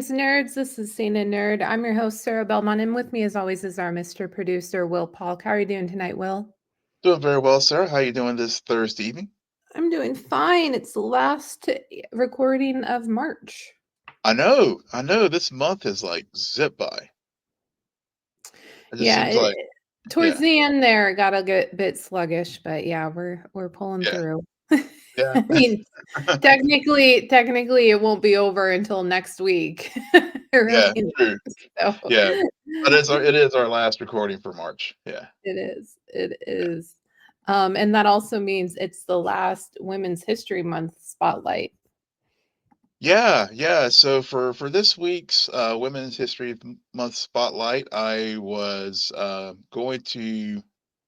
Nerds, this is Sana Nerd. I'm your host, Sarah Belmont, and with me, as always, is our Mr. Producer, Will Paul. How are you doing tonight, Will? Doing very well, Sarah. How are you doing this Thursday evening? I'm doing fine. It's the last recording of March. I know. This month has like zipped by. It just seems like, Towards yeah, the end there, it got a bit sluggish, but yeah, we're pulling yeah, through. yeah, I mean, technically, it won't be over until next week. yeah, Really. true, So yeah. But it is our last recording for March. Yeah, it is. It is. And that also means it's the last Women's History Month spotlight. yeah. So for this week's Women's History Month spotlight, I was going to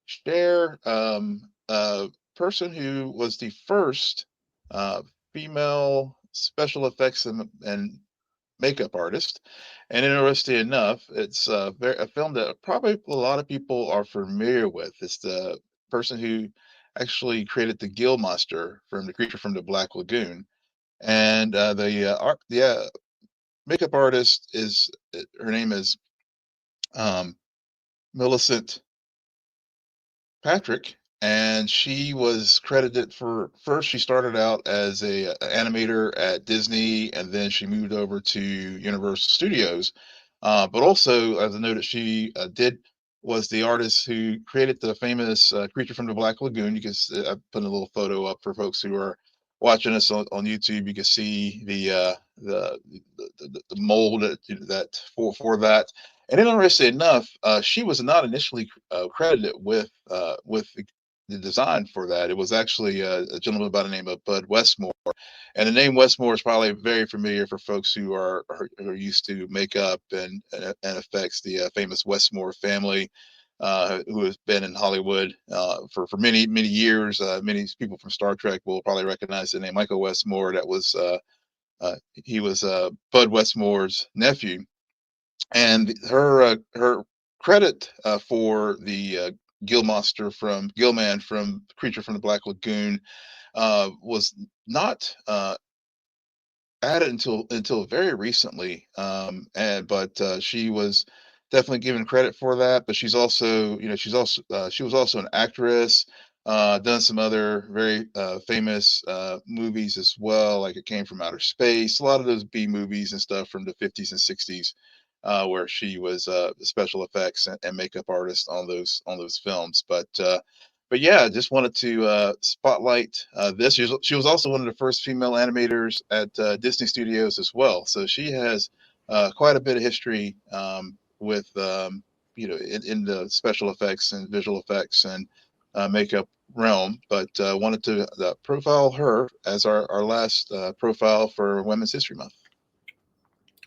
share a person who was the first uh, female special effects and makeup artist. And interesting enough, it's a film that probably a lot of people are familiar with. It's the person who actually created the Gill monster from the creature from the Black Lagoon. And the makeup artist is her name is um, Milicent Patrick, and she was credited for first. She started out as a animator at Disney, and then she moved over to Universal Studios. But also, as I noted, she did was the artist who created the famous creature from the Black Lagoon. You can I put a little photo up for folks who are watching us on YouTube. You can see the mold that for that. And interestingly enough, she was not initially credited with the design for that. It was actually a gentleman by the name of Bud Westmore, and the name Westmore is probably very familiar for folks who are used to makeup and effects. The famous Westmore family, who has been in Hollywood for many years. Many people from Star Trek will probably recognize the name Michael Westmore. He was Bud Westmore's nephew, and her credit for the Gill Man from Creature from the Black Lagoon was not added until very recently. But she was definitely given credit for that. But she was also an actress. Done some other very famous movies as well, like It Came from Outer Space. A lot of those B movies and stuff from the 50s and 60s, where she was special effects and makeup artist on those films. But yeah, just wanted to spotlight this. She was also one of the first female animators at Disney Studios as well. So she has quite a bit of history with in the special effects and visual effects and makeup realm. But wanted to profile her as our last profile for Women's History Month.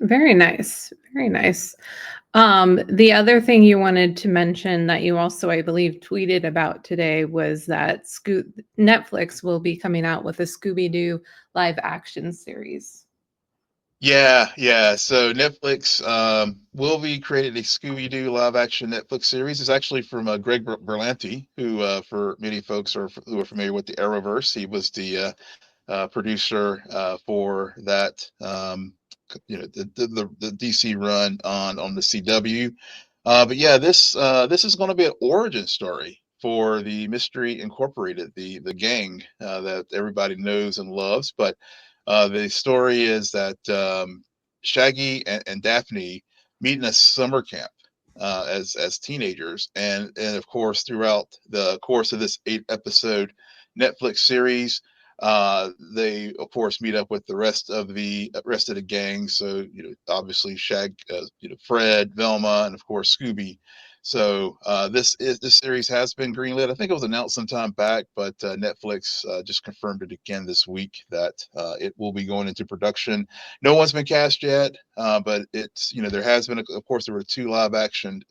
Very nice. Very nice. The other thing you wanted to mention that you also, I believe, tweeted about today was that Netflix will be coming out with a Scooby Doo live action series. Yeah. So Netflix will be creating a Scooby Doo live action Netflix series. It's actually from Greg Berlanti, who, for many folks who are familiar with the Arrowverse, he was the producer for that. The DC run on the CW. But yeah, this is going to be an origin story for the Mystery Incorporated, the gang that everybody knows and loves. But the story is that Shaggy and Daphne meet in a summer camp as teenagers, and of course throughout the course of this 8 episode Netflix series, they of course meet up with the rest of the gang. So obviously Fred, Velma, and of course Scooby. So this series has been greenlit. I think it was announced some time back, but Netflix just confirmed it again this week that it will be going into production. No one's been cast yet, but it's there has been, of course, there were 2 live action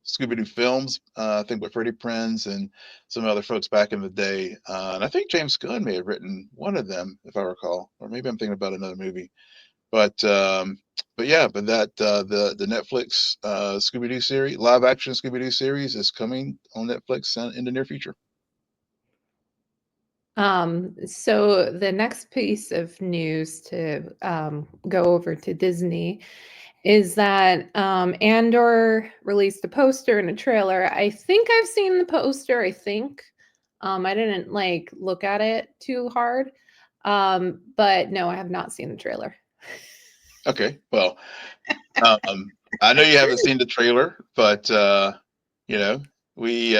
Scooby Doo films. I think with Freddie Prinze and some other folks back in the day. And I think James Gunn may have written one of them, if I recall, or maybe I'm thinking about another movie. But yeah, but that the Netflix Scooby Doo series, live action Scooby Doo series, is coming on Netflix in the near future. So the next piece of news to go over to Disney is that Andor released a poster and a trailer. I think I've seen the poster. I think I didn't like look at it too hard, but no, I have not seen the trailer. Okay, well, I know you haven't seen the trailer, but you know, we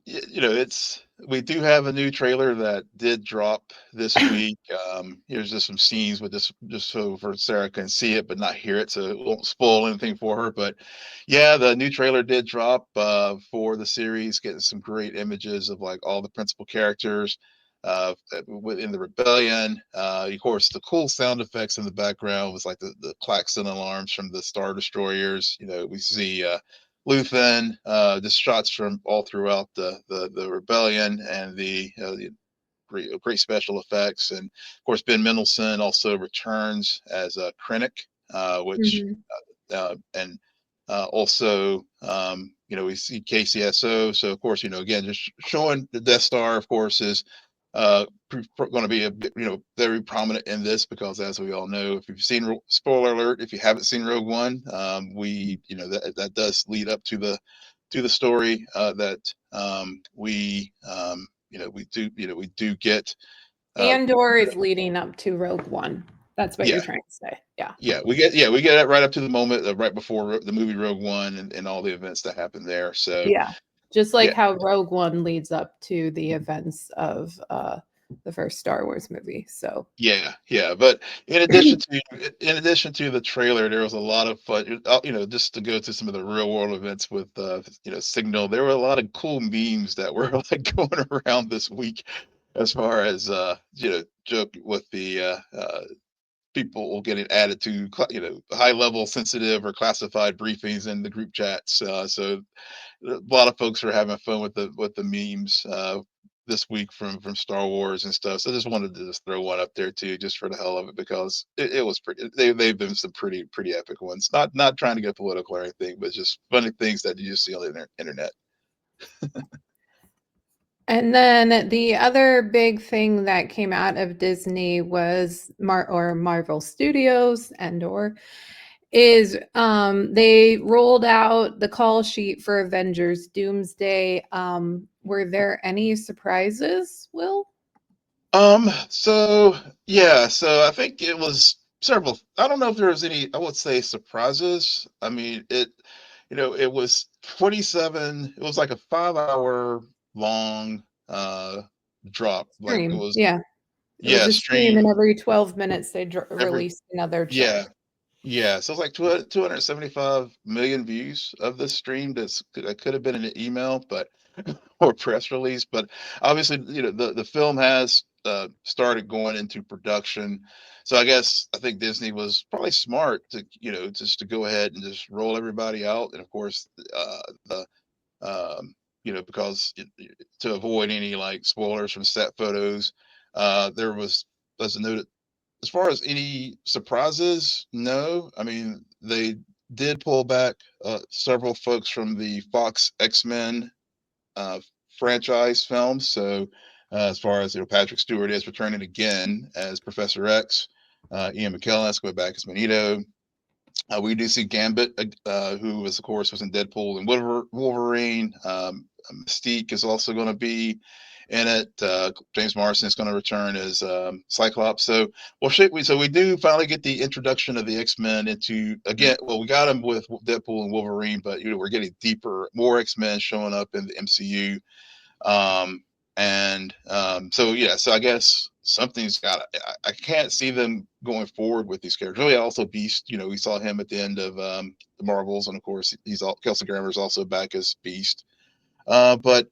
it's we do have a new trailer that did drop this week. Here's just some scenes with this, just so for Sarah can see it but not hear it, so it won't spoil anything for her. But yeah, the new trailer did drop for the series, getting some great images of like all the principal characters within the rebellion. Of course, the cool sound effects in the background was like the klaxon alarms from the Star Destroyers. We see Luthen, just shots from all throughout the rebellion, and the great special effects. And of course, Ben Mendelsohn also returns as Krennic, which Mhm. and also we see KCSO. So of course, again, just showing the Death Star, of course, is going to be very prominent in this, because as we all know, if you've seen, spoiler alert, if you haven't seen Rogue One, we that does lead up to the story that we do get. Andor is leading up to Rogue One. That's what you're Yeah, trying to say. Yeah. we get it right up to the moment, right before the movie Rogue One, and all the events that happen there. So Yeah. Just like yeah, how Rogue One leads up to the events of the first Star Wars movie. So yeah. But in addition to the trailer, there was a lot of fun. Just to go to some of the real world events with Signal, there were a lot of cool memes that were like going around this week, as far as joke with the people getting added to high level sensitive or classified briefings in the group chats. So a lot of folks are having fun with the memes this week from Star Wars and stuff. So I just wanted to just throw one up there too, just for the hell of it, because it was pretty. They've been some pretty epic ones. Not trying to get political or anything, but just funny things that you just see on the internet. and then the other big thing that came out of Disney was Marvel Studios Andor is they rolled out the call sheet for Avengers Doomsday. Were there any surprises, Will? So yeah, so I think it was several. I don't know if there was any, I would say, surprises. I mean, it was 27, it was like a 5 hour long drop. Like it Stream. was, Yeah. It was yeah, a stream, and stream every 12 minutes they every, released another yeah, trailer. yeah. So it's like 275 million views of this stream. That could have been in an email, but or press release. But obviously, the film has started going into production. So I think Disney was probably smart to just to go ahead and just roll everybody out. And of course, the because to avoid any like spoilers from set photos, there was, as a note, as far as any surprises, no. I mean, they did pull back several folks from the Fox X-Men uh, franchise films. So, as far as Patrick Stewart is returning again as Professor X, Ian McKellen is going back as Magneto. We do see Gambit, who was, of course, was in Deadpool and Wolverine. Mystique is also going to be in it. James Marsden is going to return as Cyclops. So, we do finally get the introduction of the X-Men into, again. Well, we got them with Deadpool and Wolverine, but we're getting deeper, more X-Men showing up in the MCU. So yeah, so I guess something's got. I can't see them going forward with these characters. Really, also Beast. We saw him at the end of the Marvels, and of course, Kelsey Grammer is also back as Beast. But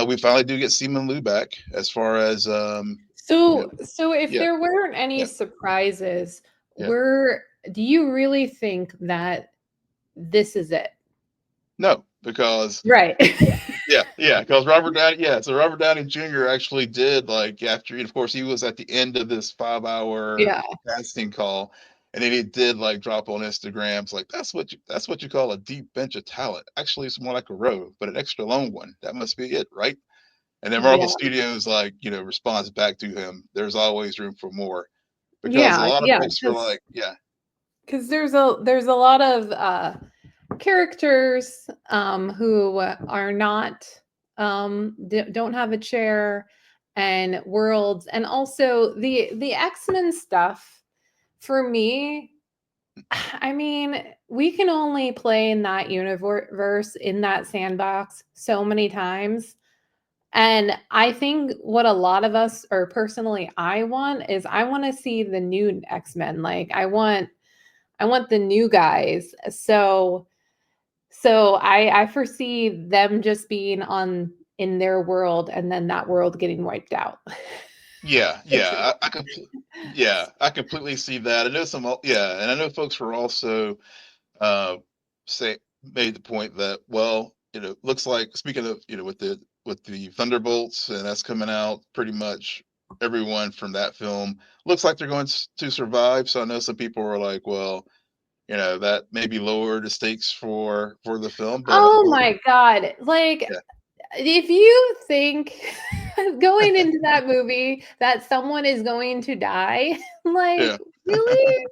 we finally do get Simu Liu back, as far as you know, So if yeah, there weren't any yeah, surprises, yeah. do you really think that this is it? No, because Right. yeah, because Robert Downey, yeah, so Robert Downey Jr. actually did, like, after, of course, he was at the end of this 5 hour Yeah. casting call, and then he did like drop on Instagrams like, that's what you call a deep bench of talent. Actually, it's more like a row, but an extra long one. That must be it, right? And then Marvel Yeah. Studios, like, responds back to him, "There's always room for more." Because a Yeah, lot of yeah, folks are like, yeah, because there's a lot of characters who are not don't have a chair, and worlds, and also the X-Men stuff for me. I mean, we can only play in that universe, in that sandbox, so many times. And I think what a lot of us, or personally I want, is I want to see the new X-Men. Like I want the new guys. So I foresee them just being on in their world, and then that world getting wiped out. yeah, yeah. I completely see that. I know yeah, and I know folks were also uh, say made the point that, well, looks like, speaking of, with the Thunderbolts, and that's coming out, pretty much everyone from that film looks like they're going to survive. So I know some people were like, well, that maybe lower the stakes for the film, but Oh my god. Like, yeah, if you think going into that movie that someone is going to die, like, yeah, really?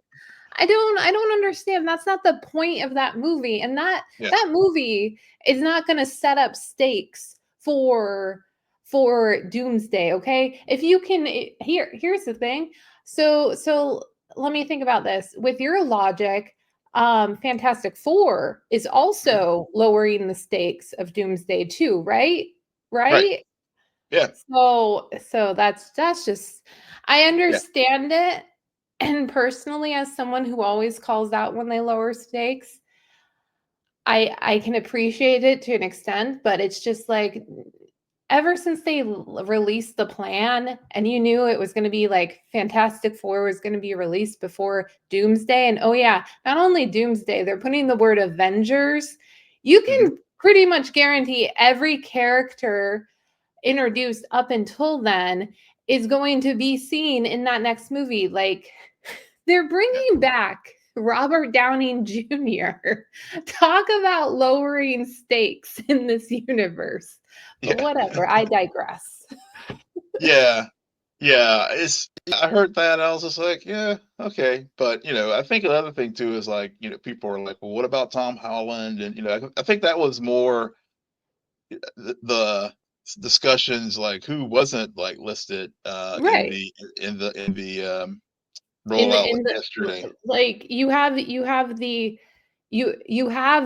I don't understand. That's not the point of that movie. And that yeah, that movie is not going to set up stakes for Doomsday, okay? If you can here's the thing. So let me think about this. With your logic, Fantastic Four is mhm, also lowering the stakes of Doomsday too, right? right, Right? yeah, So that's just, I yeah, understand it, and personally, as someone who always calls out when they lower stakes, I can appreciate it to an extent, but it's just like, ever since they released the plan, and you knew it was going to be like Fantastic Four was going to be released before Doomsday, and oh yeah, not only Doomsday, they're putting the word Avengers. You hmm, can pretty much guarantee every character introduced up until then is going to be seen in that next movie. Like, they're yeah, bringing back Robert Downing Jr. Talk about lowering stakes in this universe. But yeah, whatever, I digress. yeah. Yeah, I heard that, I was just like, "Yeah, okay." But, I think another thing too is, like, people are like, "Well, what about Tom Holland?" And, I think that was more the discussions, like, who wasn't, like, listed, Right. in the, rollout In the yesterday. like, you have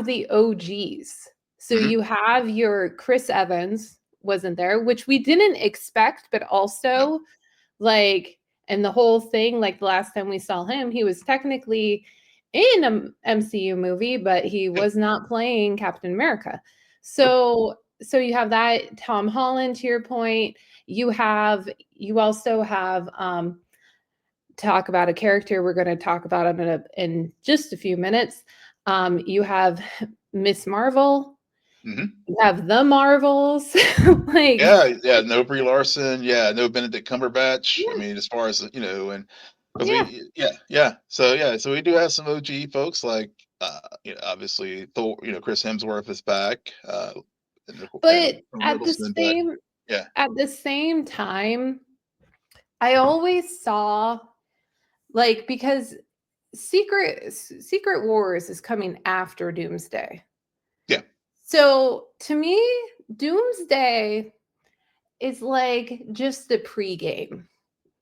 the OGs. So Mhm. you have your Chris Evans wasn't there, which we didn't expect, but No. also, like, and the whole thing, like, the last time we saw him, he was technically in a MCU movie, but he Yeah. was not playing Captain America. Nope. So you have that Tom Holland, to your point. You also have talk about a character we're going to talk about in just a few minutes. You have Miss Marvel. Mhm. You have the Marvels. Like, Yeah, yeah, no Brie Larson, yeah, no Benedict Cumberbatch. I yeah, mean, as far as, and because yeah. yeah, so we do have some OG folks, like, obviously Thor, Chris Hemsworth is back, and But Tom Hiddleston, but yeah, at the same time, I always saw, like, because Secret Wars is coming after Doomsday. yeah, So to me, Doomsday is like just the pregame,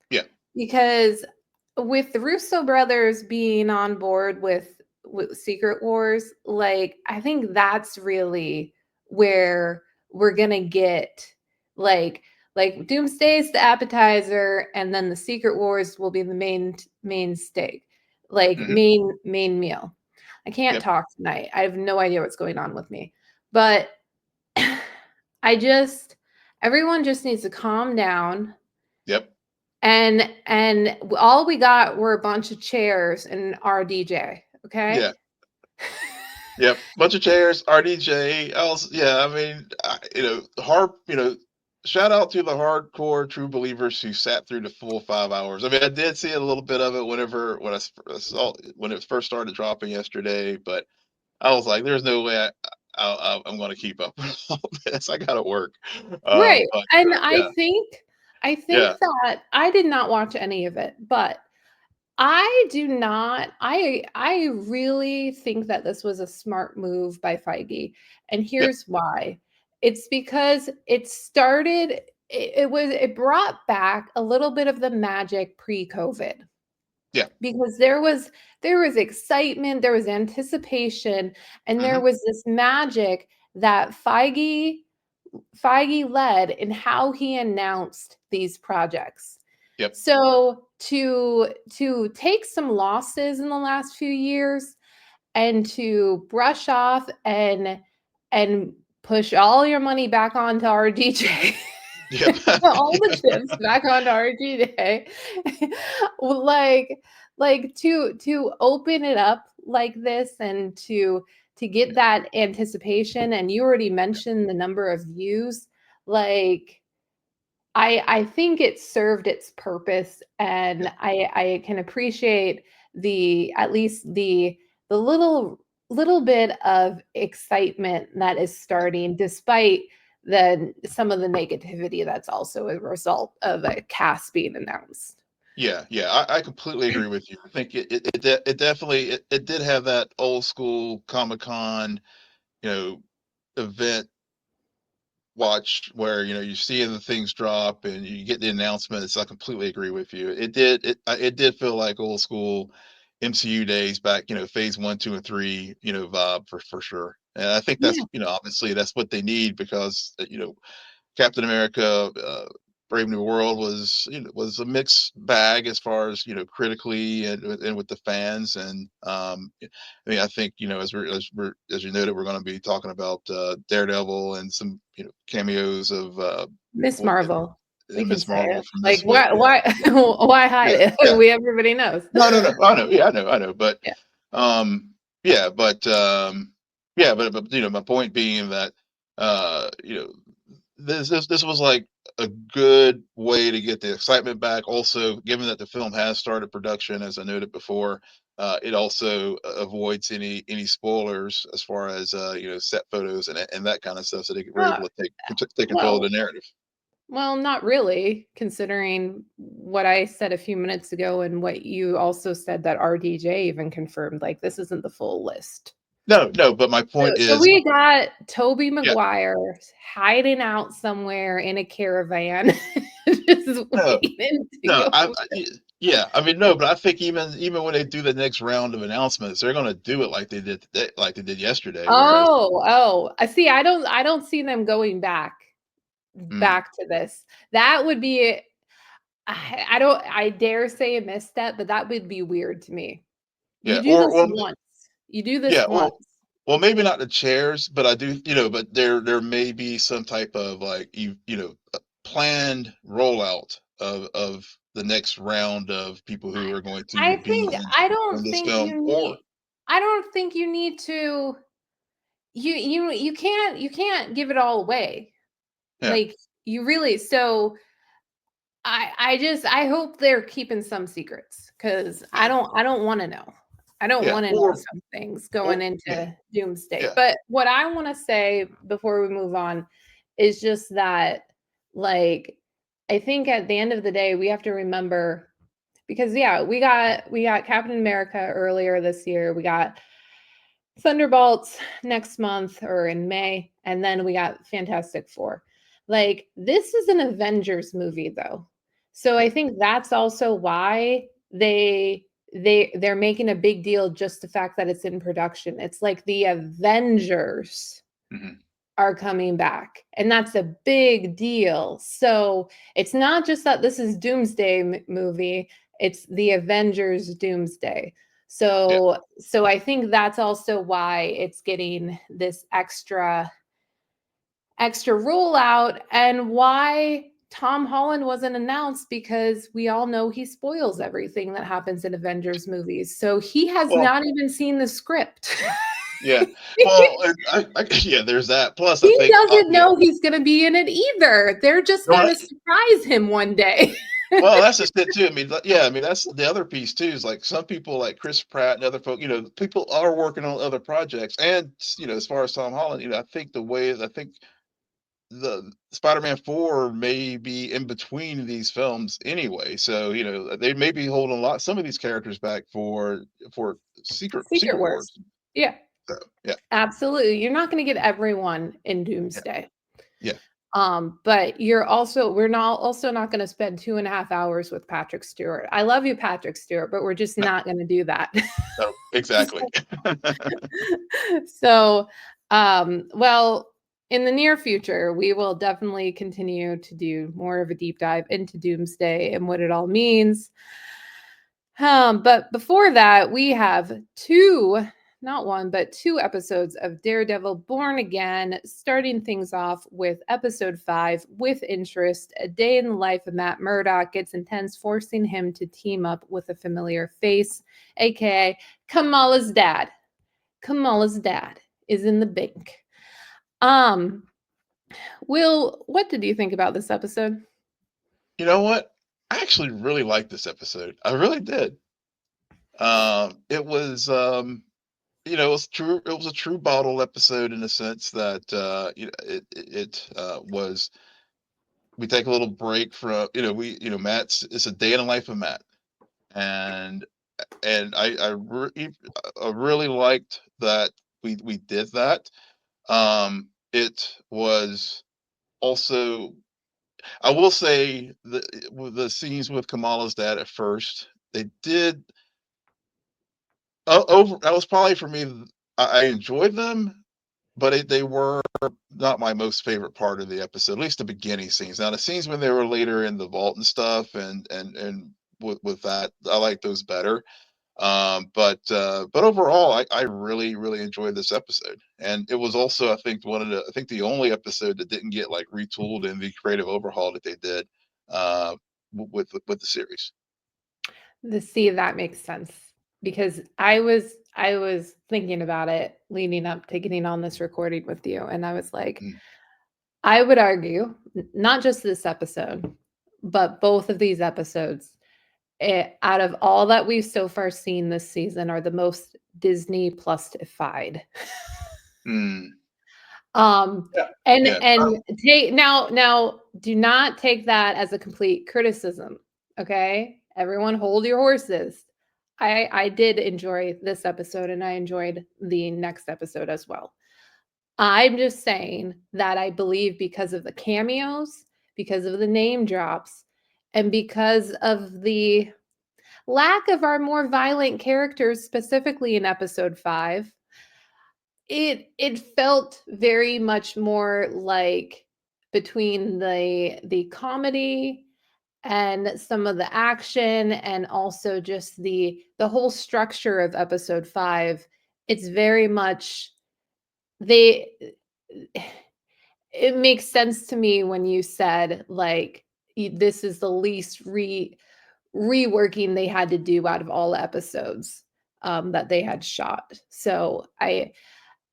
yeah, because with the Russo brothers being on board with Secret Wars, like, I think that's really where we're gonna get, like like Doomsday's the appetizer, and then the Secret Wars will be the main steak, like mhm, main meal. I can't yep, talk tonight. I have no idea what's going on with me. But I just everyone just needs to calm down, yep, and all we got were a bunch of chairs and our DJ, yeah, okay? yep, bunch of chairs, RDJ, else, yeah, I mean, shout out to the hardcore true believers who sat through the full 5 hours. I mean, I did see a little bit of it when I saw when it first started dropping yesterday, but I was like, "There's no way I'm going to keep up with all this. I got to work. Right. But And yeah, I think yeah, that I did not watch any of it, but I do not I really think that this was a smart move by Feige, and yeah, here's why. It's because it brought back a little bit of the magic pre-COVID, yeah. because there was excitement, there was anticipation, and there Hmm. was this magic that Feige led in how he announced these projects. Yep. So to take some losses in the last few years and to brush off and push all your money back onto RDJ, Yep. all the chips back onto RDJ, like to open it up like this and to get that anticipation, and you already mentioned the number of views, like I think it served its purpose, Yeah. and I can appreciate the at least the little bit of excitement that is starting, despite some of the negativity that's also a result of a cast being announced. Yeah, yeah, I completely agree with you. I think it definitely it did have that old school Comic-Con, you know, event watch where, you see the things drop and you get the announcements. I completely agree with you. It did feel like old school MCU days back, phase 1, 2, and 3, vibe for sure. And I think that's, Yeah. obviously that's what they need because, Captain America, Brave New World was a mixed bag as far as critically and with the fans. And I mean, I think as you noted, we're going to be talking about Daredevil and some cameos of Miss what- Marvel. We can Miss say it. Marvel from Like, this one. Yeah, why hide yeah, it? yeah. Everybody knows. No, no, no. I know. Yeah, I know. But Yeah. yeah, but my point being that uh, you know, this was like a good way to get the excitement back. Also, given that the film has started production, as I noted before, it also avoids any spoilers as far as set photos and that kind of stuff, so they were Uh, able to take control of well, the narrative. Well, not really, considering what I said a few minutes ago and what you also said that RDJ even confirmed, like, this isn't the full list. No, no, but my point So is, we got Toby yeah, Maguire hiding out somewhere in a caravan, just no, waiting to no, go. yeah, I mean, no, but I think even when they do the next round of announcements, they're gonna do it like they did today, like they did yesterday. Whereas, I see. I don't see them going mm, back to this. That would be I dare say a misstep, but that would be weird to me. You yeah, do this once. You do yeah, this once. maybe not the chairs, but I do, but there may be some type of like planned rollout of the next round of people who are going to be in this film, or I don't think you need to you can't give it all away. yeah, Like, you really so I hope they're keeping some secrets, because I don't want to know. I don't yeah, want to know some things going yeah, into Doomsday. yeah, But what I want to say before we move on is just that, like, I think at the end of the day we have to remember, because yeah, we got Captain America earlier this year. We got Thunderbolts next month or in May, and then we got Fantastic Four. Like, this is an Avengers movie though. So yeah, I think that's also why they're making a big deal, just the fact that it's in production. It's like the Avengers mhm, are coming back, and that's a big deal. So it's not just that this is Doomsday movie, it's the Avengers Doomsday. yeah, So I think that's also why it's getting this extra rollout, and why Tom Holland wasn't announced, because we all know he spoils everything that happens in Avengers movies. So he has well, not even seen the script. yeah, well, and yeah, there's that. Plus, I He think, doesn't know he's going to be in it either. They're just no, going to surprise him one day. Well, that's just it too. I mean, yeah, I mean that's the other piece too. Is like some people like Chris Pratt and other folk. People are working on other projects, and as far as Tom Holland, I think the Spider-Man 4 may be in between these films anyway. So they may be holding some of these characters back for Secret Secret Wars. Wars. Yeah, So yeah, absolutely. You're not going to get everyone in yeah, Doomsday. yeah. But we're not going to spend 2.5 hours with Patrick Stewart. I love you, Patrick Stewart, but we're just No, not going to do that. no, exactly. So, well, in the near future, we will definitely continue to do more of a deep dive into Doomsday and what it all means. But before that, we have not one, but two episodes of Daredevil Born Again, starting things off with episode 5 with interest. A day in the life of Matt Murdock gets intense, forcing him to team up with a familiar face, aka Kamala's dad. Kamala's dad is in the bank. Um, Will, what did you think about this episode? You know what? I actually really liked this episode. I really did. It was it was true. It was a true bottle episode in the sense that was. We take a little break from Matt's. It's a day in the life of Matt, and I really liked that we did that. It was also, I will say, the scenes with Kamala's dad at first, they did over. That was probably for me. I enjoyed them, but they were not my most favorite part of the episode. At least the beginning scenes. Now the scenes when they were later in the vault and stuff, and with that, I like those better. But overall, I really enjoyed this episode, and it was also, I think the only episode that didn't get like retooled in the creative overhaul that they did uh, with the series. That makes sense because I was thinking about it leading up to getting on this recording with you, and I was like, Mm, I would argue not just this episode, but both of these episodes, out of all that we've so far seen this season, are the most Disney Plus-ified. mm, Um, yeah, and yeah. take do not take that as a complete criticism, okay? Everyone hold your horses. I did enjoy this episode and I enjoyed the next episode as well. I'm just saying that I believe because of the cameos, because of the name drops, and because of the lack of our more violent characters, specifically in episode 5, it felt very much more like between the comedy and some of the action and also just the whole structure of episode 5. It's very much they it makes sense to me when you said like this is the least reworking they had to do out of all episodes that they had shot. So I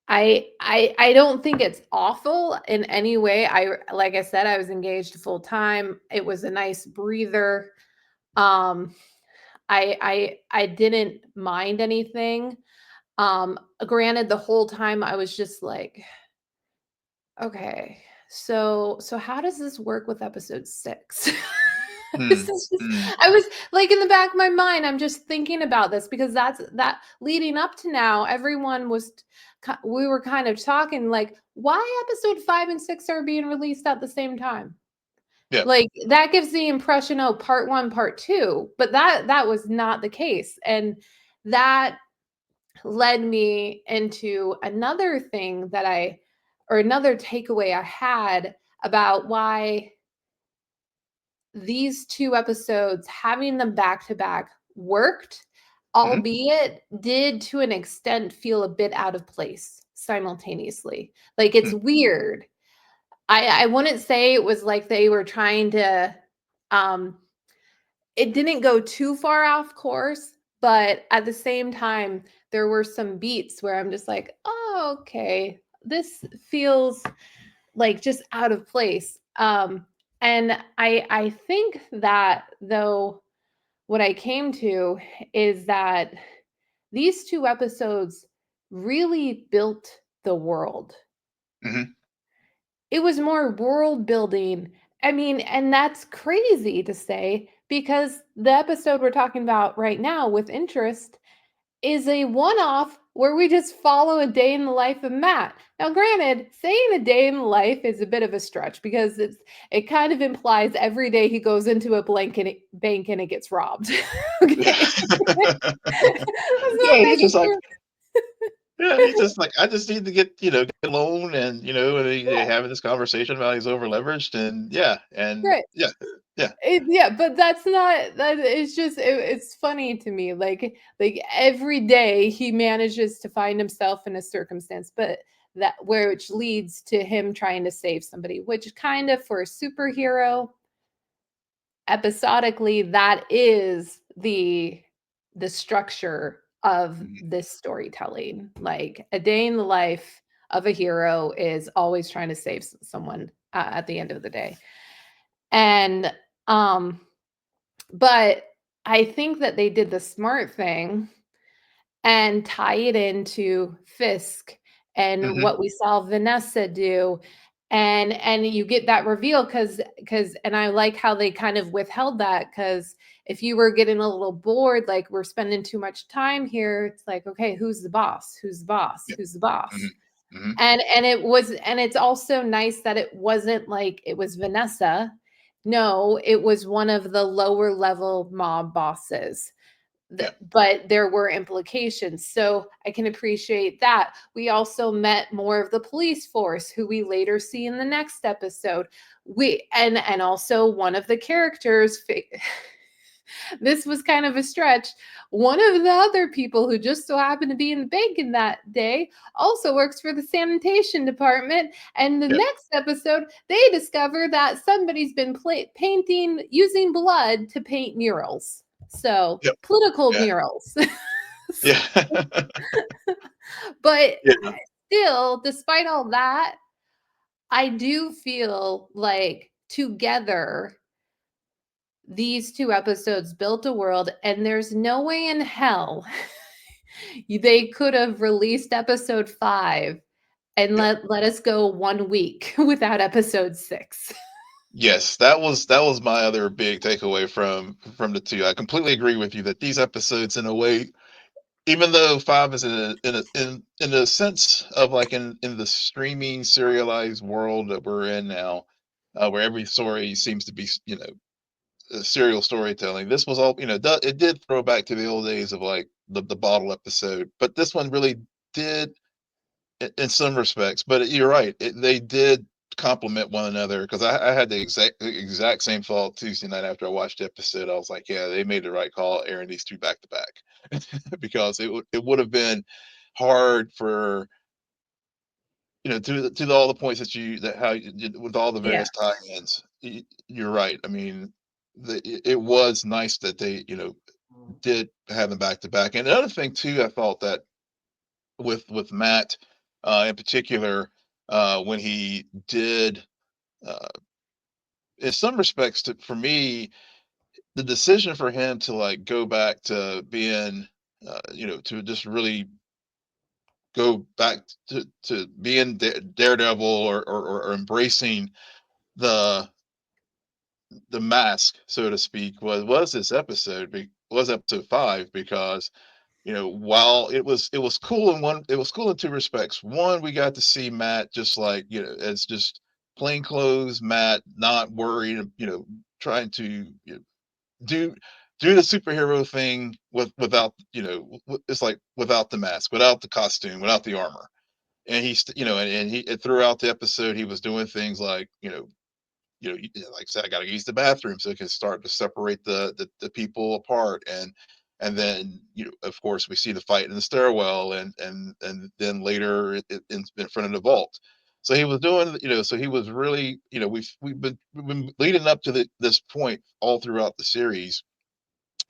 don't think it's awful in any way. Like I said, I was engaged full time. It was a nice breather. Um, I didn't mind anything. Granted, the whole time I was just like, okay, so how does this work with episode 6? This Mm, is just, mm, I was like in the back of my mind, I'm just thinking about this because that leading up to now, everyone was we were kind of talking like why episode 5 and 6 are being released at the same time. yeah. Like that gives the impression, oh, part 1, part 2, but that was not the case. And that led me into another thing or another takeaway I had about why these two episodes, having them back to back, worked, Hmm. albeit did to an extent feel a bit out of place simultaneously. Like it's weird. I wouldn't say it was like they were trying to um it didn't go too far off course, but at the same time, there were some beats where I'm just like, oh, okay, this feels like just out of place. And I think that, though, what I came to is that these two episodes really built the world. Hmm. It was more world building. I mean, and that's crazy to say because the episode we're talking about right now with interest is a one off where we just follow a day in the life of Matt. Now, granted, saying a day in the life is a bit of a stretch because it kind of implies every day he goes into a bank and it gets robbed. Yeah. Okay. That's not Yeah, he's just like, necessarily yeah, he's just like, I just need to get, get a loan, and and they yeah, having this conversation about he's over leveraged, and right. yeah, yeah, Yeah, but that's not that it's just it's funny to me. Like every day he manages to find himself in a circumstance, but that which leads to him trying to save somebody, which kind of for a superhero episodically that is the structure of mhm, this storytelling. Like a day in the life of a hero is always trying to save someone at the end of the day. And um but I think that they did the smart thing and tie it into Fisk and mhm, what we saw Vanessa do. And you get that reveal because and I like how they kind of withheld that because if you were getting a little bored, like we're spending too much time here, it's like, okay, who's the boss? Who's the boss? yeah, Who's the boss? mhm, mhm, And it was and it's also nice that it wasn't like it was Vanessa. No, it was one of the lower level mob bosses. yeah, But there were implications. So I can appreciate that. We also met more of the police force who we later see in the next episode. We and also one of the characters this was kind of a stretch. One of the other people who just so happened to be in the bank in that day also works for the sanitation department. And the yeah, next episode, they discover that somebody's been painting using blood to paint murals. So, yep, political yeah, murals. yeah, But yeah, still, despite all that, I do feel like together these two episodes built a world, and there's no way in hell they could have released episode 5 and yeah. let us go 1 week without episode 6. Yes, that was my other big takeaway from the two. I completely agree with you that these episodes, in a way, even though five is in a sense of like in the streaming serialized world that we're in now, where every story seems to be serial storytelling. This was all it did throw back to the old days of like the bottle episode, but this one really did in some respects. But you're right, they did complement one another because I had the exact same thought Tuesday night after I watched the episode. I was like, yeah, they made the right call airing these two back to back because it would have been hard for to all the points that with all the Yeah. various tie-ins. You're right. I mean, it was nice that they did have them back to back. And another thing too, I thought that with Matt in particular, when he did, uh, in some respects, for me, the decision for him to like go back to being, to just really go back to being Daredevil, or embracing the the mask, so to speak, was this episode, was episode 5, because while it was cool it was cool in two respects. One, we got to see Matt just like as just plain clothes Matt, not worried, trying to do do the superhero thing without it's like without the mask, without the costume, without the armor. And he's and he throughout the episode he was doing things like like I said, I got to use the bathroom, so it can start to separate the people apart. And then of course we see the fight in the stairwell, and then later in front of the vault. So he was doing, so he was really, we've been leading up to this point all throughout the series,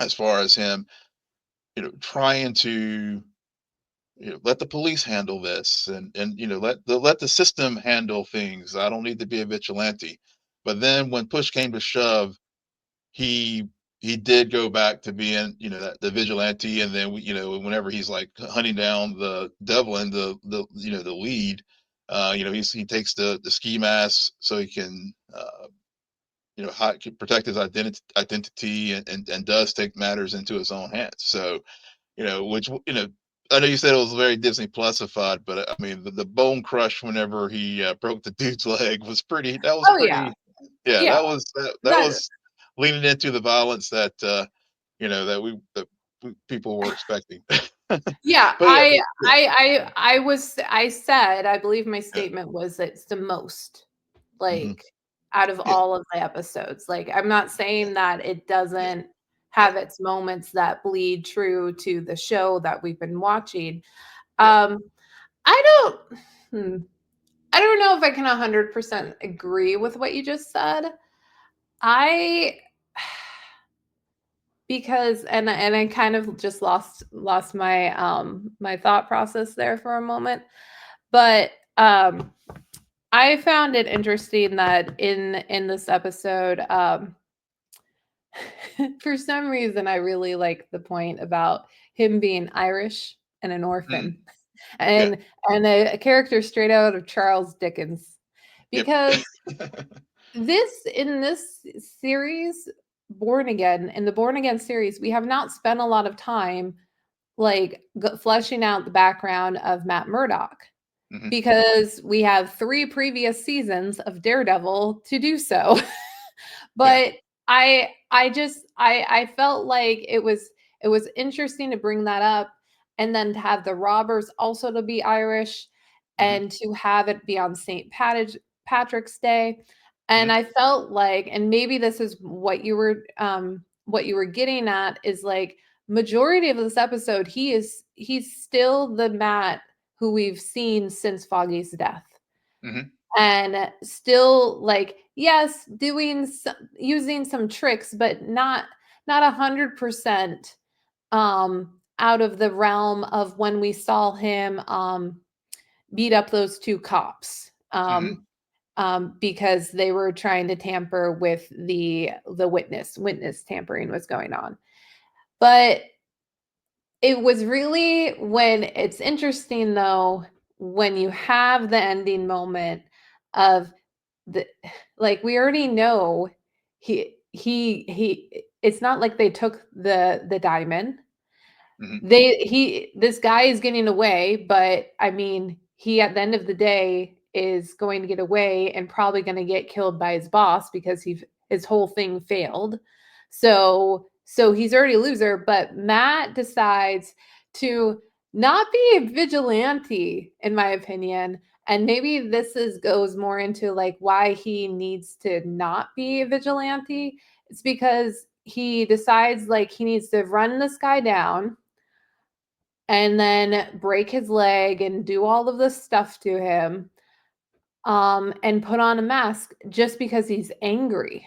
as far as him, trying to let the police handle this, and let the system handle things. I don't need to be a vigilante. But then when push came to shove, he he did go back to being, the vigilante. And then whenever he's like hunting down the Devlin, the lead, he takes the ski mask so he can protect his identity, and does take matters into his own hands. So, which, I know you said it was very Disney Plusified, but I mean, the bone crush whenever he broke the dude's leg was pretty. That was Oh yeah. pretty. Yeah, Yeah. that That was leaning into the violence that people were expecting. yeah, But yeah, yeah, I said, I believe my yeah, statement was it's the most, hmm like, out of yeah, all of the episodes. Like, I'm not yeah, saying that it yeah, doesn't yeah, have its moments that bleed true to the show that we've been watching. yeah. Um, I don't hmm, I don't know if I can 100% agree with what you just said. I because and I kind of just lost my my thought process there for a moment. But I found it interesting that in this episode, for some reason, I really like the point about him being Irish and an Mm, orphan, yeah, and a character straight out of Charles Dickens, yep. because in this series, Born Again, in the Born Again series, we have not spent a lot of time like fleshing out the background of Matt Murdock, hmm because we have 3 previous seasons of Daredevil to do so. Yeah. But I felt like it was interesting to bring that up, and then to have the robbers also to be Irish, hmm and to have it be on Patrick's Day. hmm And I felt like, and maybe this is what you were getting at, is like majority of this episode, he's still the Matt who we've seen since Foggy's death, hmm and still, like, yes, using some tricks, but not 100% out of the realm of when we saw him beat up those 2 cops, hmm because they were trying to tamper with the witness tampering was going on. But it was really, when it's interesting though, when you have the ending moment of the, like, we already know he it's not like they took the diamond. hmm This guy is getting away, but I mean, he at the end of the day is going to get away and probably going to get killed by his boss because his whole thing failed. So he's already a loser, but Matt decides to not be a vigilante, in my opinion. And maybe this goes more into like why he needs to not be a vigilante. It's because he decides like he needs to run this guy down and then break his leg and do all of this stuff to him, and put on a mask just because he's angry.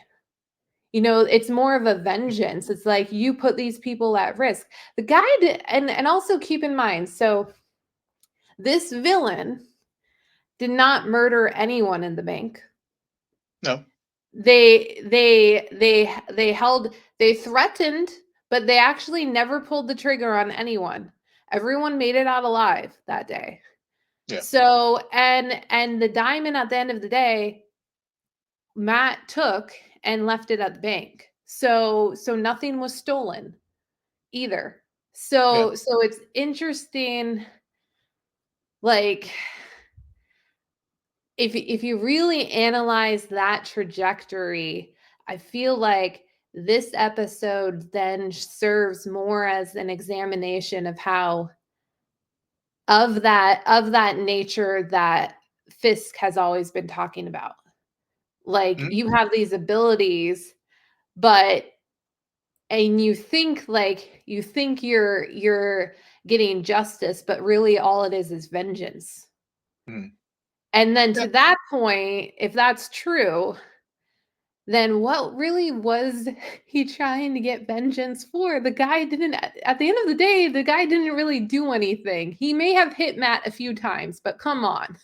It's more of a vengeance. It's like you put these people at risk. The guy did, and also keep in mind, so this villain did not murder anyone in the bank. No. They threatened, but they actually never pulled the trigger on anyone. Everyone made it out alive that day. Yeah. So, and the diamond at the end of the day, Matt took and left it at the bank. So nothing was stolen either. Yeah. So it's interesting, like, if you really analyze that trajectory, I feel like this episode then serves more as an examination of how, of that nature that Fisk has always been talking about. Like, Mhm. you have these abilities, but and you think you're getting justice, but really all it is vengeance. Mhm. And then Yeah. to that point, if that's true, then what really was he trying to get vengeance for? The guy didn't, at the end of the day, the guy didn't really do anything. He may have hit Matt a few times, but come on.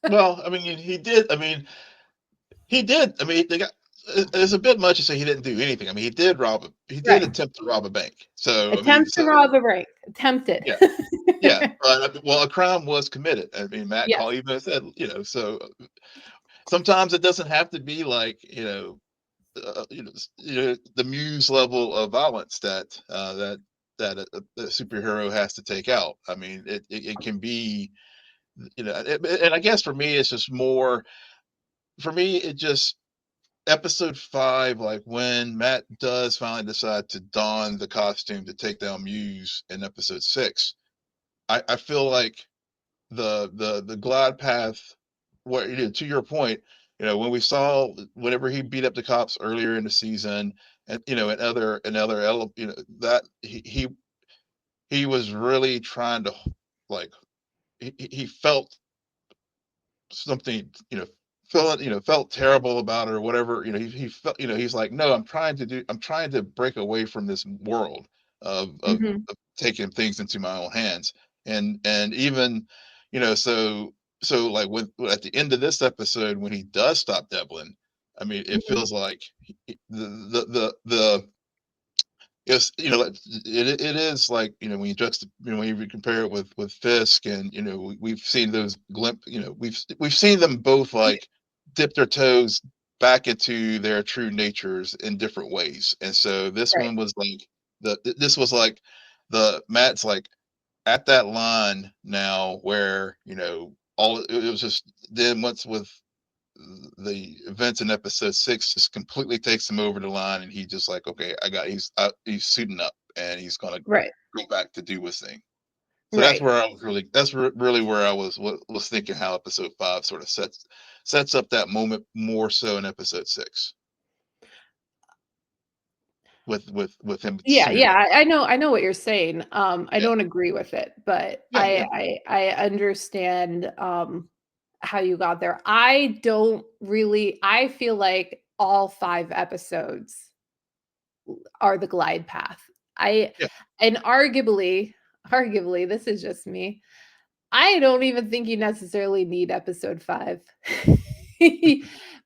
Well, I mean, he did. I mean, He did. I mean, they got. It's a bit much to say he didn't do anything. I mean, he did rob. He did Right. attempt to rob a bank. So I mean, Attempt to so rob the bank. Attempted. yeah, yeah. Well, a crime was committed. I mean, Matt Yes. Call even said, so sometimes it doesn't have to be like the muse level of violence that a superhero has to take out. I mean, it can be, and I guess for me, it's just more. For me, it just episode 5, like when Matt does finally decide to don the costume to take down Muse in episode 6, I feel like the glide path, what to your point, when we saw whenever he beat up the cops earlier in the season, and that he was really trying to, like, he felt something, felt terrible about it or whatever. He felt, he's like, no, I'm trying to break away from this world Mhm. of taking things into my own hands. And even, so like at the end of this episode, when he does stop Devlin, I mean, it Mhm. feels like the it's, it is like, when when you compare it with Fisk, and we've seen those we've seen them both, like, dip their toes back into their true natures in different ways. And so this Right. one was like this was like the Matt's like at that line now where, all it was just, then once with the events in episode 6 just completely takes him over the line, and he just like, okay, he's suiting up, and he's gonna Right. go back to do his thing. So that's Right. where I was really really where I was thinking how episode 5 sort of sets up that moment more so in episode 6 with him Yeah, suiting yeah, up. I know what you're saying. I Yeah, don't agree with it, but yeah, yeah, I understand, how you got there. I feel like all 5 episodes are the glide path. I yeah, and arguably, this is just me, I don't even think you necessarily need episode 5.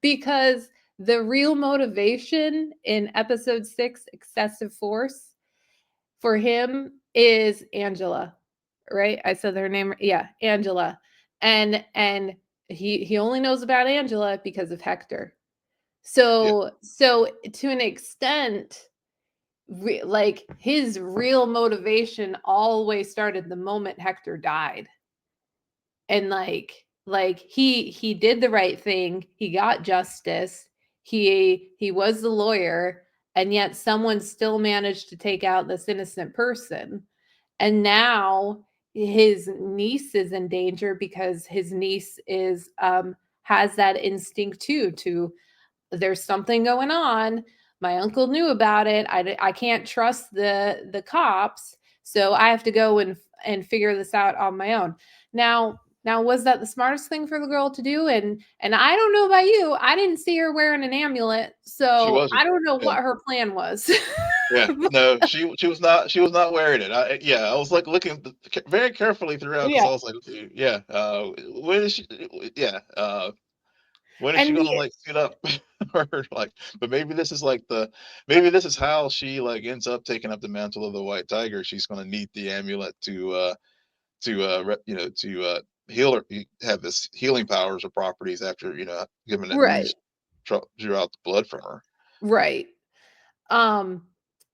Because the real motivation in episode 6, excessive force, for him is Angela, right? I said her name, yeah, Angela. And he only knows about Angela because of Hector. yeah, So to an extent, like his real motivation always started the moment Hector died. And he did the right thing. He got justice. He was the lawyer, and yet someone still managed to take out this innocent person. And now his niece is in danger because his niece is has that instinct too, to there's something going on. My uncle knew about it. I can't trust the cops, so I have to go and figure this out on my own. Now, was that the smartest thing for the girl to do? And I don't know about you. I didn't see her wearing an amulet, she so wasn't. I don't know Yeah. what her plan was. Yeah, no, she was not wearing it. Yeah, I was like looking very carefully throughout, because Yeah. I was like, okay, yeah, when is she? Yeah, when is she And gonna, the like, suit up? Or like, but maybe this is how she, like, ends up taking up the mantle of the White Tiger. She's gonna need the amulet to heal her, have this healing powers or properties after, given that right, Muse drew out the blood from her. right. Um,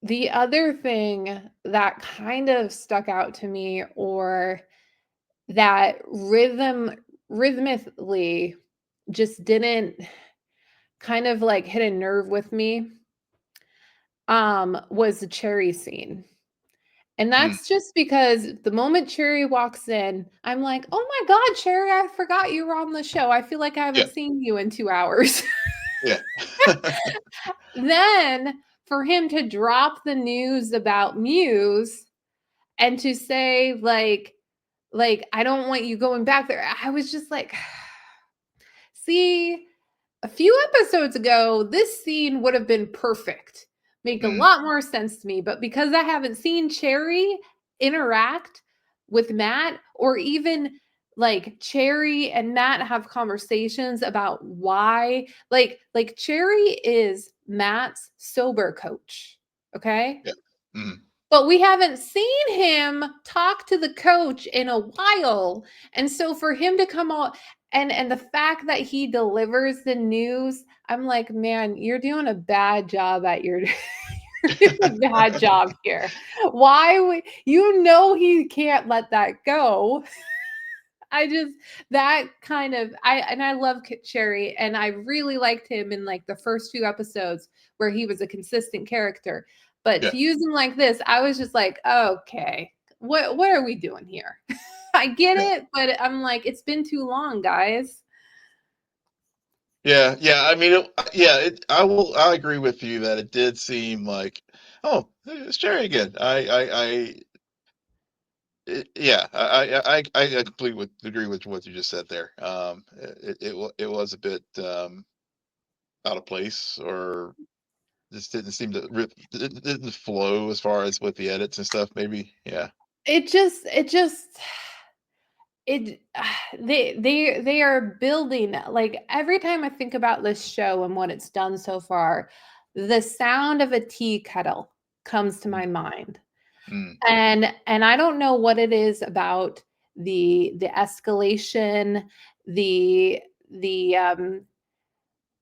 the other thing that kind of stuck out to me, or that rhythmically just didn't kind of like hit a nerve with me, was the Cherry scene. And Mm, that's just because the moment Cherry walks in, I'm like, "Oh my god, Cherry, I forgot you were on the show. I feel like I yeah, haven't seen you in 2 hours." yeah, Then for him to drop the news about Muse and to say, I don't want you going back there. I was just like, see, a few episodes ago, this scene would have been perfect. Make a mm, lot more sense to me. But because I haven't seen Cherry interact with Matt, or even like Cherry and Matt have conversations about why, like Cherry is Matt's sober coach, okay? Yeah. Mhm. But we haven't seen him talk to the coach in a while. And so for him to come out and the fact that he delivers the news, I'm like, man, you're doing a bad job at your you're doing a bad job here. Why would you know he can't let that go? I just that kind of I love Cherry, and I really liked him in like the first few episodes where he was a consistent character. But Yeah. to use him like this, I was just like, okay, what are we doing here? I get Yeah. it, but I'm like, it's been too long, guys. Yeah, yeah. I mean, yeah. I agree with you that it did seem like, oh, it's Jerry again. Yeah. I completely agree with what you just said there. It was a bit out of place, or just didn't seem to it didn't flow as far as with the edits and stuff. Maybe, yeah, It just it they are building, like every time I think about this show and what it's done so far, the sound of a tea kettle comes to mm, my mind. mm, And I don't know what it is about the escalation, the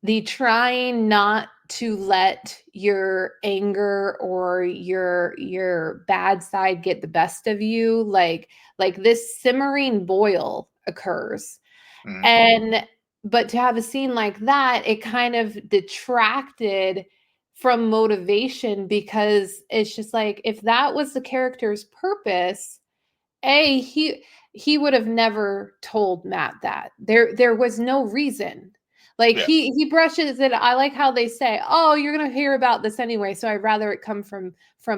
the trying not to let your anger or your bad side get the best of you, like this simmering boil occurs. mm, And but to have a scene like that, it kind of detracted from motivation, because it's just like if that was the character's purpose, a he would have never told Matt that. There was no reason. Like yeah, he brushes it. I like how they say, "Oh, you're gonna hear about this anyway, so I'd rather it come from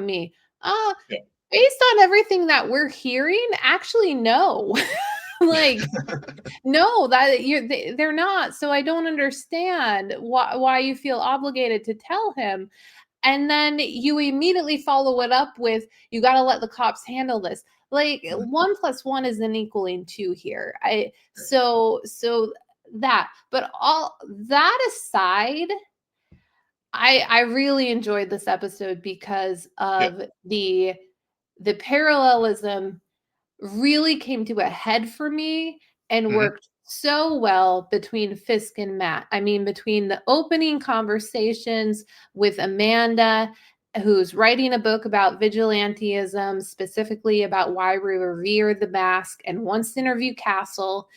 me." Uh, yeah, Based on everything that we're hearing, actually, no. Like, no, that they're not. So I don't understand why you feel obligated to tell him. And then you immediately follow it up with, you got to let the cops handle this. Like mm, 1 + 1 isn't equaling 2 here. So that, but all that aside, I really enjoyed this episode because yeah, of the parallelism really came to a head for me and hmm, worked so well between Fisk and Matt. I mean, between the opening conversations with Amanda, who's writing a book about vigilantism, specifically about why we revere the mask, and wants to interview Castle.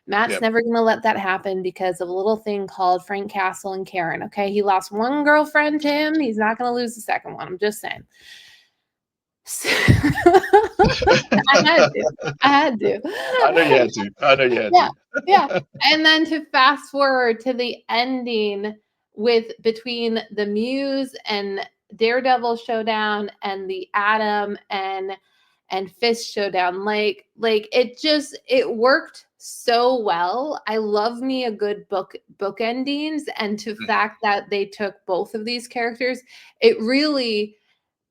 Matt's yeah, never going to let that happen because of a little thing called Frank Castle and Karen. Okay. He lost one girlfriend to him. He's not going to lose the second one. I'm just saying. I had to. I had to. I know you had to. I know you had Yeah, to. yeah, and then to fast forward to the ending with between the Muse and Daredevil showdown and the Atom and Fist showdown, like it worked so well. I love me a good book endings, and to fact that they took both of these characters, it really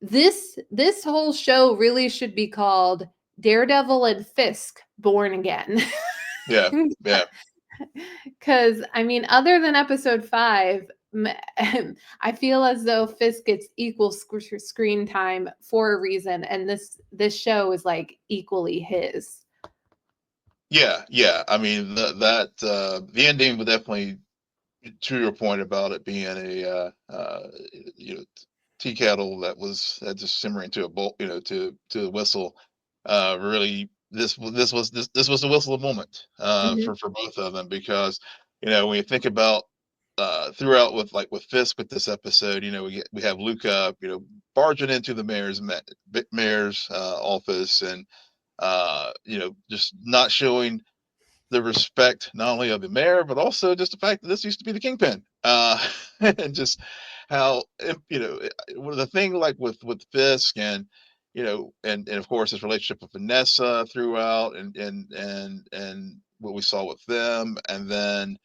this whole show really should be called Daredevil and Fisk Born Again. Yeah, yeah, Because I mean, other than episode 5, I feel as though Fisk gets equal screen time for a reason, and this show is like equally his. yeah, yeah. I mean, the ending would definitely, to your point about it being a you know, tea kettle that just simmering to a bowl, to a whistle. Really, this was a whistle moment Mhm, for both of them, because when you think about throughout with Fisk with this episode, we have Luca, barging into the mayor's office, and just not showing the respect not only of the mayor, but also just the fact that this used to be the kingpin, and just how the thing like with Fisk, and and of course his relationship with Vanessa throughout, and what we saw with them, and then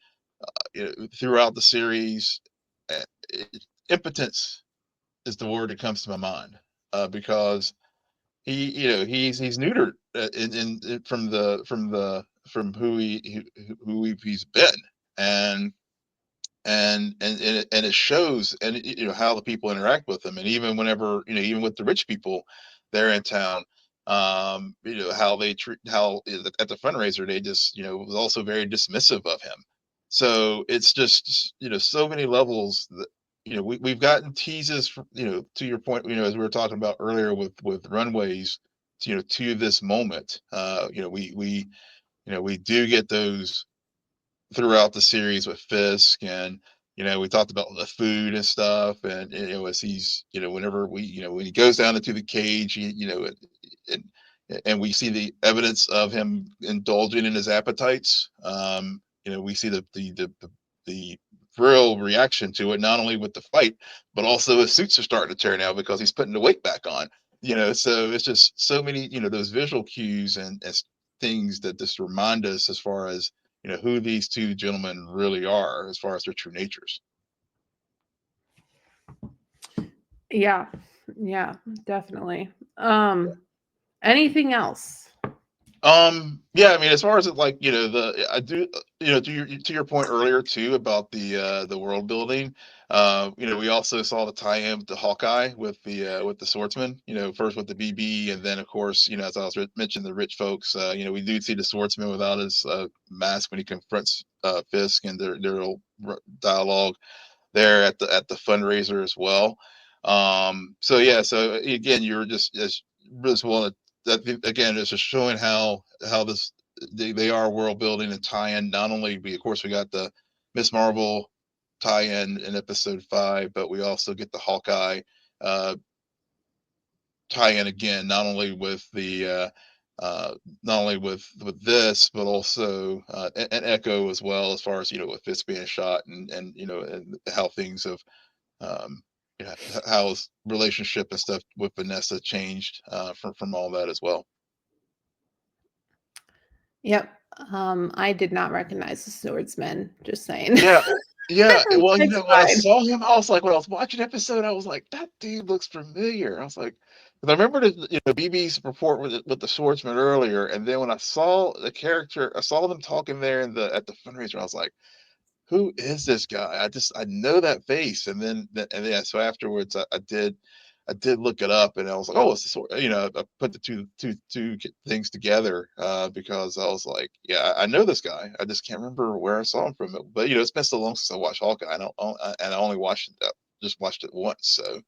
throughout the series, uh, impotence is the word that comes to my mind, because he's neutered, from the from he's been, and and it shows, and how the people interact with him, and even whenever even with the rich people there in town, how they treat, how at the fundraiser they just was also very dismissive of him. So it's just so many levels that we've gotten teases from, to your point, as we were talking about earlier with runways, to this moment. We do get those throughout the series with Fisk, and we talked about the food and stuff, and as he's whenever we when he goes down into the cage, and and we see the evidence of him indulging in his appetites. We see the real reaction to it, not only with the fight, but also his suits are starting to tear now because he's putting the weight back on. So it's just so many those visual cues and as things that just remind us as far as who these two gentlemen really are as far as their true natures. Yeah. Yeah, definitely. Anything else? Yeah, I mean, as far as it, like, I do, to your point earlier too about the world building. We also saw the tie-in with the Hawkeye with the swordsman. First with the BB, and then of course, as I was mentioned, the rich folks. We do see the swordsman without his mask when he confronts Fisk, and their little dialogue there at the fundraiser as well. So yeah, so again, you're just want that again, it's just showing how this they are world building and tie-in. Not only we of course we got the Miss Marvel tie-in in episode 5, but we also get the Hawkeye uh tie-in again, not only with the not only with this, but also an echo as well, as far as with this being shot, and and how things have um, how his relationship and stuff with Vanessa changed from all that as well. Yep. I did not recognize the swordsman, just saying. Yeah, yeah. Well, It's when I fine. saw him, I was like, when I was watching the episode, I was like, that dude looks familiar. I was like, because I remember BB's report with the swordsman earlier, and then when I saw the character, I saw them talking there at the fundraiser. I was like, who is this guy? I know that face, and then so afterwards I did look it up, and I was like, oh, it's the sword. I put the two things together because I was like, yeah, I know this guy. I just can't remember where I saw him from. But it's been so long since I watched Hawkeye. And I only watched it just watched it once. So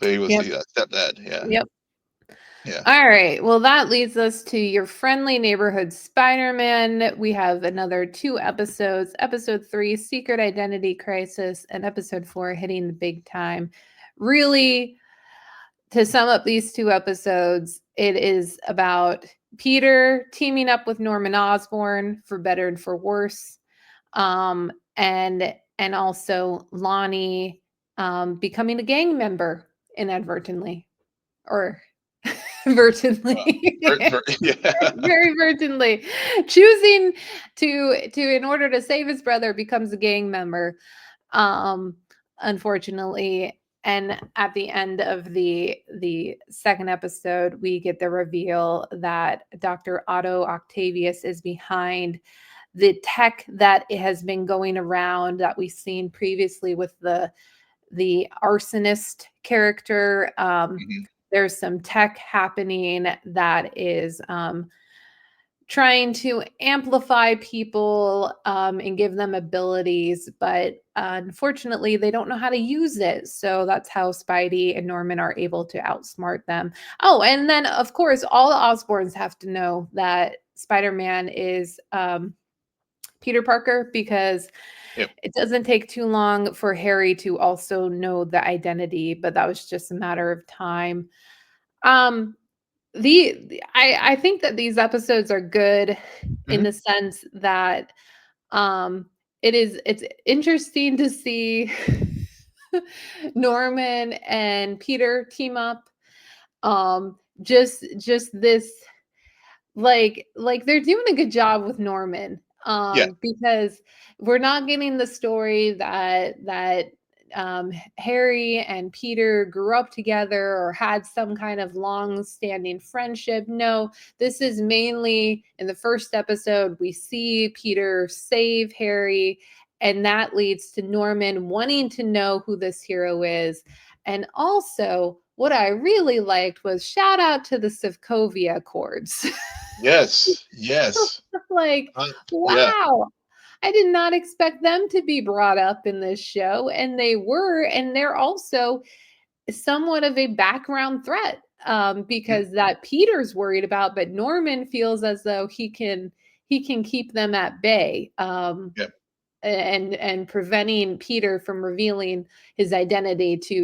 he was Yep. the stepdad. Yeah, Yep. yeah. All right. Well, that leads us to your friendly neighborhood Spider-Man. We have another 2 episodes. Episode 3, Secret Identity Crisis, and episode 4, Hitting the Big Time. Really, to sum up these 2 episodes, it is about Peter teaming up with Norman Osborn for better and for worse. And also Lonnie becoming a gang member inadvertently, or vertently, Yeah. very vertently, choosing to in order to save his brother, becomes a gang member, um unfortunately. And at the end of the second episode, we get the reveal that Dr. Otto Octavius is behind the tech that has been going around that we've seen previously with the arsonist character. Mhm. There's some tech happening that is trying to amplify people, and give them abilities, but unfortunately, they don't know how to use it. So that's how Spidey and Norman are able to outsmart them. Oh, and then of course, all the Osborns have to know that Spider-Man is Peter Parker, because Yep. it doesn't take too long for Harry to also know the identity, but that was just a matter of time. Um, I think that these episodes are good in Mhm. the sense that um it's interesting to see Norman and Peter team up. Just this, like they're doing a good job with Norman, Yeah. because we're not getting the story that Harry and Peter grew up together or had some kind of long-standing friendship. No, this is mainly in the first episode, we see Peter save Harry, and that leads to Norman wanting to know who this hero is. And also, what I really liked was shout out to the Sokovia chords. Yes, yes. Like, Yeah, wow. I did not expect them to be brought up in this show, and they were, and they're also somewhat of a background threat mm, because that Peter's worried about, but Norman feels as though he can keep them at bay. yeah, And preventing Peter from revealing his identity to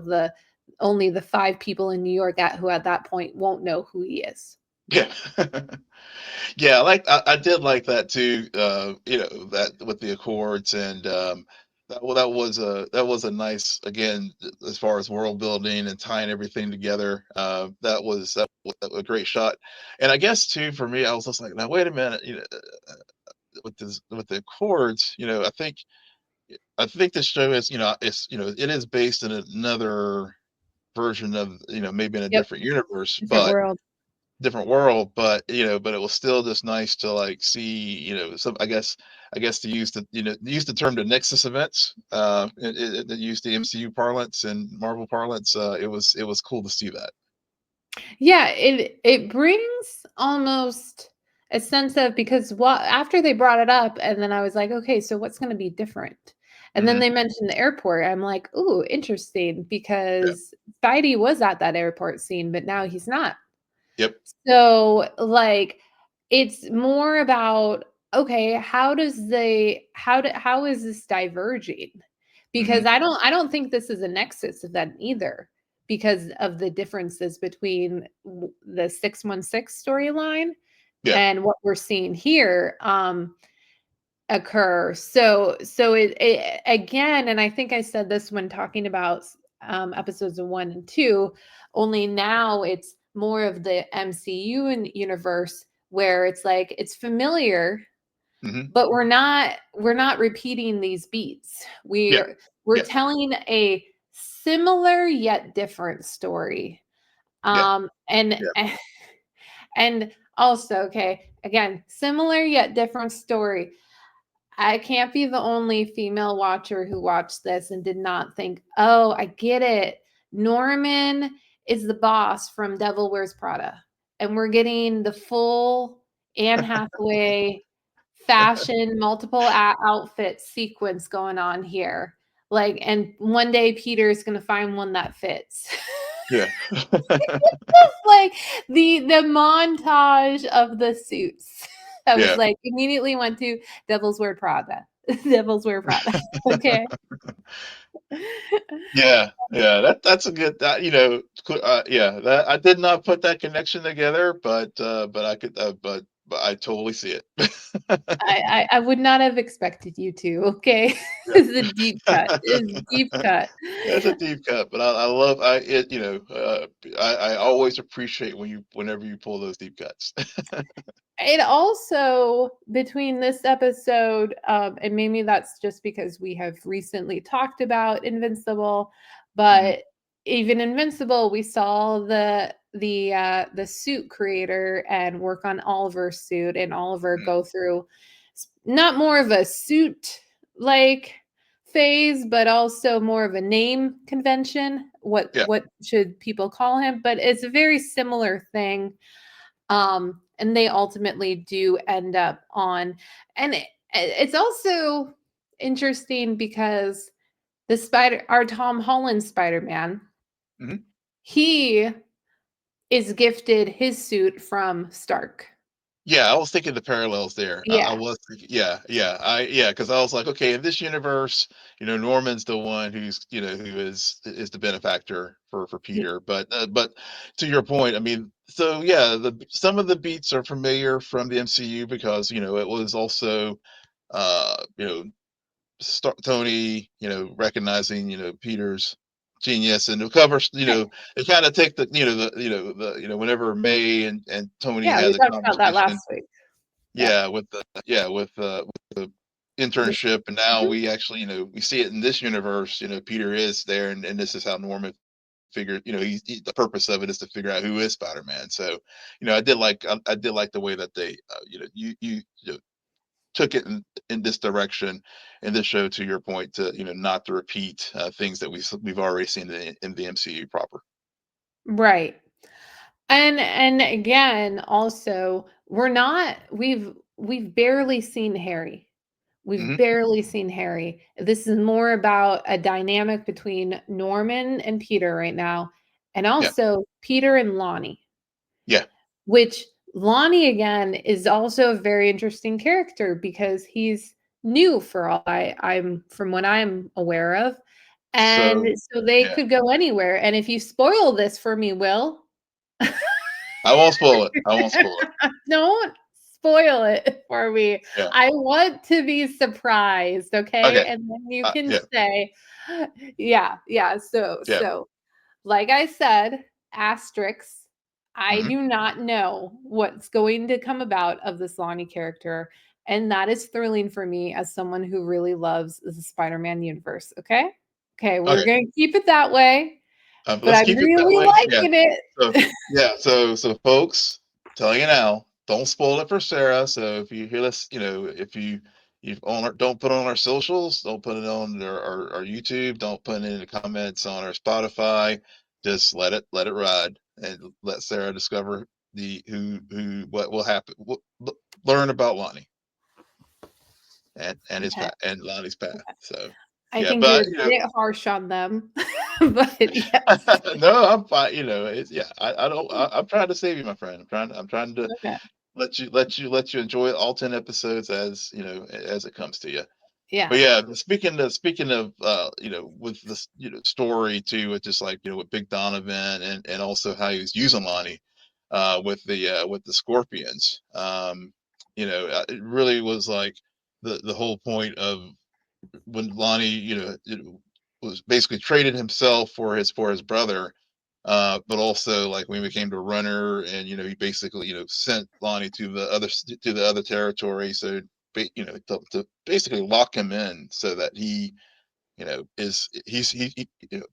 the only the 5 people in New York who at that point won't know who he is. yeah. Yeah, I did like that too. That with the Accords and that was a nice again as far as world building and tying everything together. That was a great shot. And I guess too for me, I was just like, now wait a minute, with the Accords, I think this show is it is based in another version of maybe in a Yep, different universe, different but world. different world, but it was still just nice to like see, some I guess to use the term the Nexus events, that use the MCU parlance and Marvel parlance. It was cool to see that. Yeah, it brings almost a sense of, because what after they brought it up, and then I was like, okay, so what's going to be different? And then Hmm. they mentioned the airport. I'm like, ooh, interesting, Yeah. because Spidey was at that airport scene, but now he's not. Yep. So, like, it's more about, okay, how is this diverging? Hmm. Because I don't think this is a nexus event either, because of the differences between the 616 storyline Yeah. and what we're seeing here occur. So it again, and I think I said this when talking about episodes of 1 and 2, only now it's more of the MCU and universe where it's like it's familiar, Hmm. but we're not repeating these beats. Yeah. We're Yeah. telling a similar yet different story. Yeah. And Yeah. and also, okay, again, similar yet different story. I can't be the only female watcher who watched this and did not think, "Oh, I get it. Norman is the boss from Devil Wears Prada." And we're getting the full Anne Hathaway fashion, multiple outfit sequence going on here. Like, and one day Peter's going to find one that fits. Yeah. Like the montage of the suits. I was Yeah. like immediately went to Devil's Wear Prada. Devil's Wear Prada. Okay. Yeah, yeah, that's a good yeah, that I did not put that connection together, but I could but I totally see it. I would not have expected you to. Okay. Yeah. It's a deep cut. It's a deep cut. That's a deep cut, but I love I it I always appreciate whenever you pull those deep cuts. It also, between this episode, and maybe that's just because we have recently talked about Invincible, Mhm, but even Invincible, we saw the suit creator and work on Oliver's suit, and Oliver mhm. go through not more of a suit like phase, but also more of a name convention. What Yeah. what should people call him? But it's a very similar thing, and they ultimately do end up on, and it's also interesting because our Tom Holland Spider-Man, Mhm. he is gifted his suit from Stark. Yeah, I was thinking the parallels there. I Yeah. was thinking, because I was like, okay, in this universe, Norman's the one who is the benefactor for Peter. But to your point, I mean, so yeah, the some of the beats are familiar from the MCU because it was also uh, you know Tony recognizing Peter's genius and the covers. They kind of take whenever May and Tony Yeah, had we the talked about that conversation. last week. Yeah. Yeah, with the internship, and now Mhm. we actually, we see it in this universe. Peter is there, and this is how Norman figured. The purpose of it is to figure out who is Spider-Man. So, I did like the way that they, took it in this direction in this show. To your point, to not to repeat things that we've already seen in the MCU proper. Right. And again, also, we've barely seen Harry. We've Hmm. barely seen Harry. This is more about a dynamic between Norman and Peter right now, and Yeah, also Peter and Lonnie, yeah. which Lonnie again is also a very interesting character because he's new for all I'm from what I'm aware of. And So so they yeah, could go anywhere. And if you spoil this for me, Will, I won't spoil it. I won't spoil it. don't spoil it for me. Yeah. I want to be surprised, okay? Okay. And then you can Yeah. say, yeah, yeah. So, Yeah. so, like I said, asterisks. I Hmm. do not know what's going to come about of this Lonnie character, and that is thrilling for me as someone who really loves the Spider-Man universe. Okay, okay, we're Okay. gonna keep it that way, but Let's I'm keep it that really way. Yeah. liking So it. yeah. So folks, telling you now, don't spoil it for Sarah. So if you hear this, if you don't put it on our socials, don't put it on our YouTube, don't put it in the comments on our Spotify. Just let it ride and let Sarah discover the who what will happen. Learn about Lonnie and his Okay. path and Lonnie's path. So I yeah, think you're but a bit harsh on them, but yes. no, I'm fine. It's yeah. I don't. I'm trying to save you, my friend. I'm trying to Okay. let you enjoy all 10 episodes as as it comes to you. Yeah. But yeah, speaking of with this story too, with just like with Big Donovan and also how he was using Lonnie, with the Scorpions. It really was like the whole point of when Lonnie, was basically traded himself for his brother, but also like when he became the runner, and he basically sent Lonnie to the other territory, so to basically lock him in so that he is he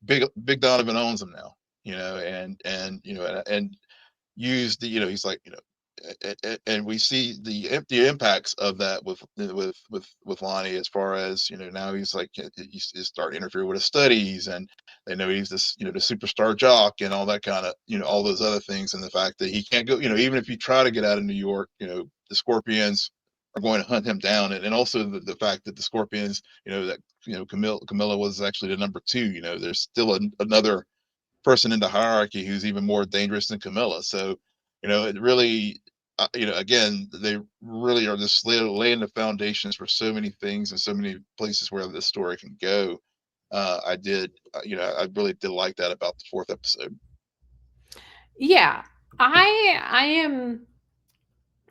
Big Donovan owns him now, and use he's like and we see the impacts of that with Lonnie, as far as now he's like he's starting to interfere with his studies, and they know he's this the superstar jock and all that kind of all those other things, and the fact that he can't go, even if you try to get out of New York, the Scorpions are going to hunt him down, and also the fact that the Scorpions, that Camilla was actually the number two, there's still another person in the hierarchy who's even more dangerous than Camilla. So, it really, again, they really are just laying the foundations for so many things and so many places where this story can go. I really did like that about the fourth episode. Yeah. I am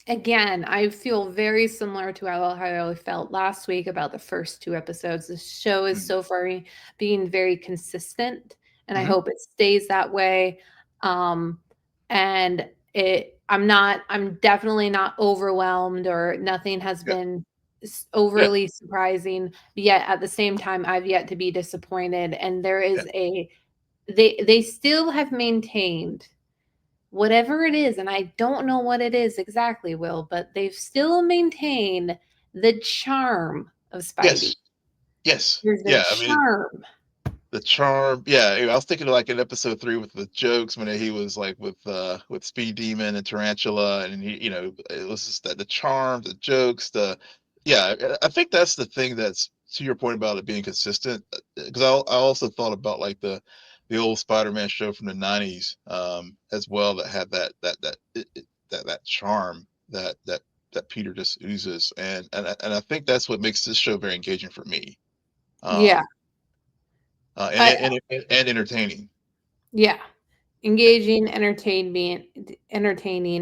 again, I feel very similar to how I felt last week about the first two episodes. The show is Mm. so far being very consistent, and I Hmm. hope it stays that way. Um, and I'm definitely not overwhelmed, or nothing has Yeah, been yeah, overly surprising. Yet at the same time, I've yet to be disappointed. And there yeah. is they still have maintained whatever it is, and I don't know what it is exactly, Will, but they've still maintained the charm of Spidey. Yes, yes, There's a yeah. I mean, charm. the charm, yeah. I was thinking of like in episode 3 with the jokes when he was like with Speed Demon and Tarantula, and he, it was just that the charm, the jokes, yeah. I think that's the thing, that's to your point about it being consistent. Because I also thought about like the old Spider-Man show from the '90s, as well, that had that charm that Peter just oozes, and I think that's what makes this show very engaging for me. Yeah. Um, and, I and entertaining. yeah. Yeah, Engaging, entertaining,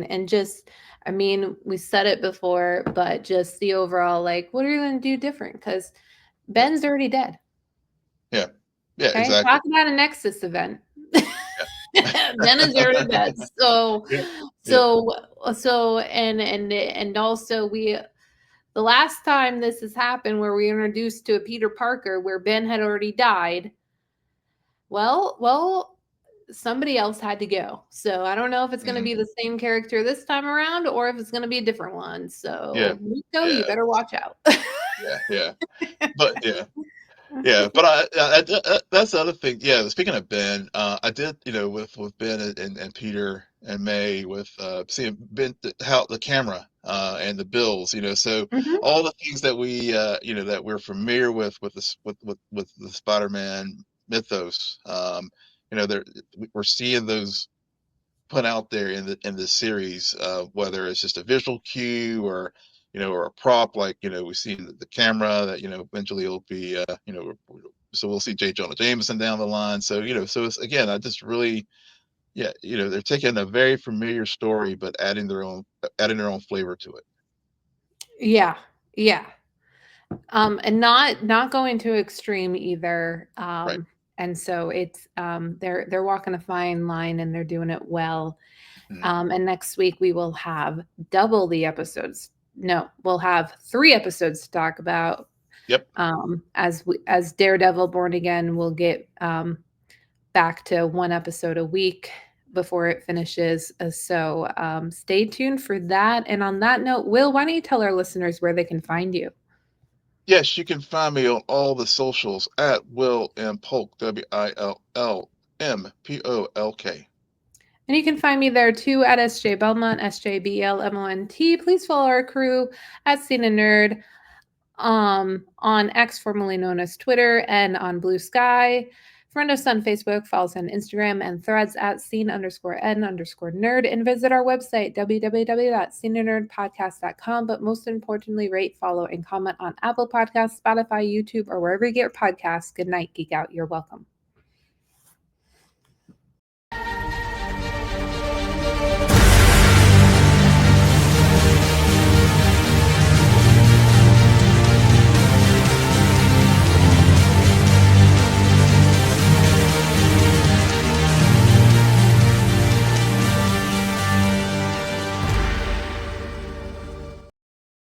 and just I mean, we said it before, but just the overall like, what are you gonna do different? Because yeah, Ben's already dead. yeah, yeah, Okay. exactly. Talk about a Nexus event. Yeah. Ben is already dead. So Yeah, yeah, so so and also The last time this has happened where we introduced to a Peter Parker where Ben had already died, well, somebody else had to go. So I don't know if it's going to Mhm. be the same character this time around or if it's going to be a different one. Yeah, So Nico, you yeah, better watch out. yeah. But yeah. Yeah, but that's the other thing. Yeah, speaking of Ben, I did, with Ben and Peter and May, with seeing Ben, how the camera and the bills, so Mhm. all the things that that we're familiar with this with the Spider-Man mythos, we're seeing those put out there in the series, whether it's just a visual cue or or a prop, like we see the camera that eventually will be so we'll see J. Jonah Jameson down the line. So so it's, again, I just really, yeah, they're taking a very familiar story but adding their own flavor to it. Yeah. Yeah. And not going too extreme either. Right. And so it's they're walking a fine line and they're doing it well. Mhm. And next week we will have double the episodes. No, we'll have 3 episodes to talk about. Yep. As Daredevil Born Again will get back to 1 episode a week before it finishes. So stay tuned for that. And on that note, Will, why don't you tell our listeners where they can find you? Yes, you can find me on all the socials at Will M Polk, WILLMPOLK. And you can find me there too at SJ Belmont, SJBLMONT. Please follow our crew at Scene and Nerd on X, formerly known as Twitter, and on Blue Sky. Friend us on Facebook, follow us on Instagram and threads at scene_n_nerd, and visit our website, www.sceneandnerdpodcast.com. But most importantly, rate, follow, and comment on Apple Podcasts, Spotify, YouTube, or wherever you get your podcasts. Good night, Geek Out. You're welcome.